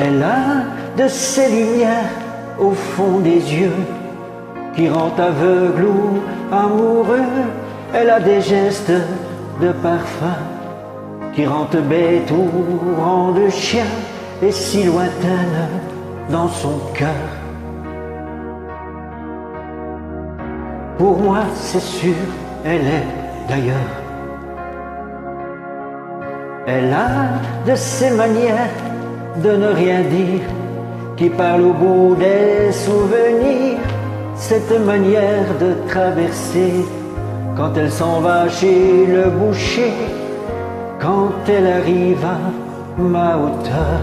Elle a de ces lumières au fond des yeux qui rendent aveugle ou amoureux. Elle a des gestes de parfum qui rendent bête ou rendent chien, et si lointaine dans son cœur. Pour moi, c'est sûr, elle est d'ailleurs. Elle a de ces manières de ne rien dire qui parle au bout des souvenirs. Cette manière de traverser quand elle s'en va chez le boucher, quand elle arrive à ma hauteur.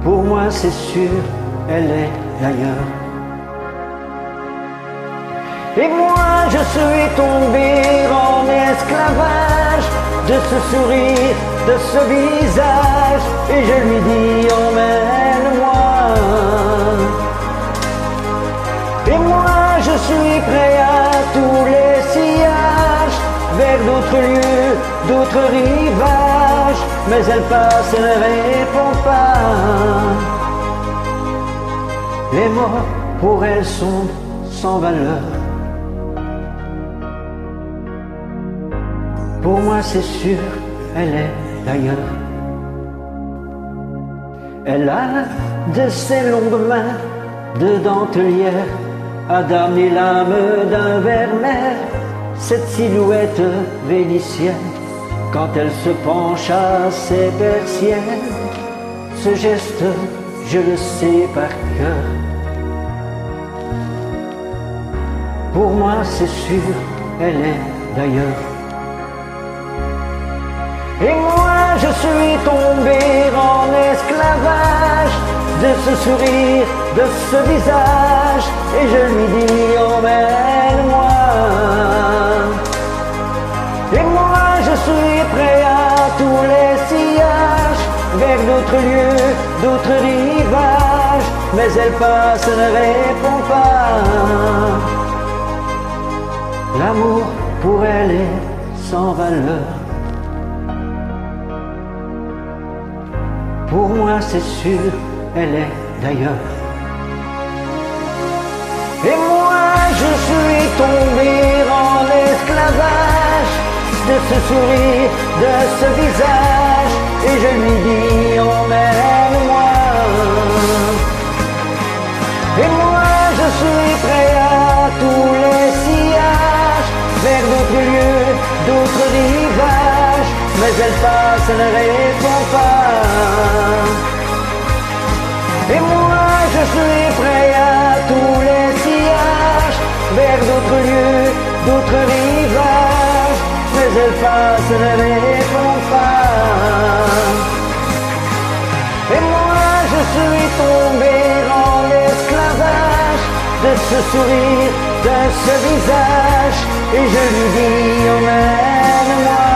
Pour moi, c'est sûr, elle est d'ailleurs. Et moi, je suis tombé en esclavage de ce sourire, de ce visage, et je lui dis emmène-moi. Et moi, je suis prêt à tous les sillages, vers d'autres lieux, d'autres rivages, mais elle passe et ne répond pas. Les mots pour elle sont sans valeur. Pour moi, c'est sûr, elle est d'ailleurs. Elle a de ses longues mains de dentelière à damner l'âme d'un vermeer. Cette silhouette vénitienne, quand elle se penche à ses persiennes, ce geste, je le sais par cœur. Pour moi, c'est sûr, elle est d'ailleurs. Et moi, je suis tombé en esclavage de ce sourire, de ce visage, et je lui dis emmène-moi. Et moi, je suis prêt à tous les sillages, vers d'autres lieux, d'autres rivages, mais elle passe et ne répond pas. L'amour pour elle est sans valeur. Pour moi, c'est sûr, elle est d'ailleurs. Et moi, je suis tombé en esclavage de ce sourire, de ce visage, et je lui dis emmène-moi. Et moi, je suis prêt à tous les sillages, vers d'autres lieux, d'autres rivages, mais elle passe et ne répond pas. Et moi, je suis prêt à tous les sillages, vers d'autres lieux, d'autres rivages, mais elle passe et ne répond pas. Et moi, je suis tombé en esclavage de ce sourire, de ce visage, et je lui dis emmène-moi.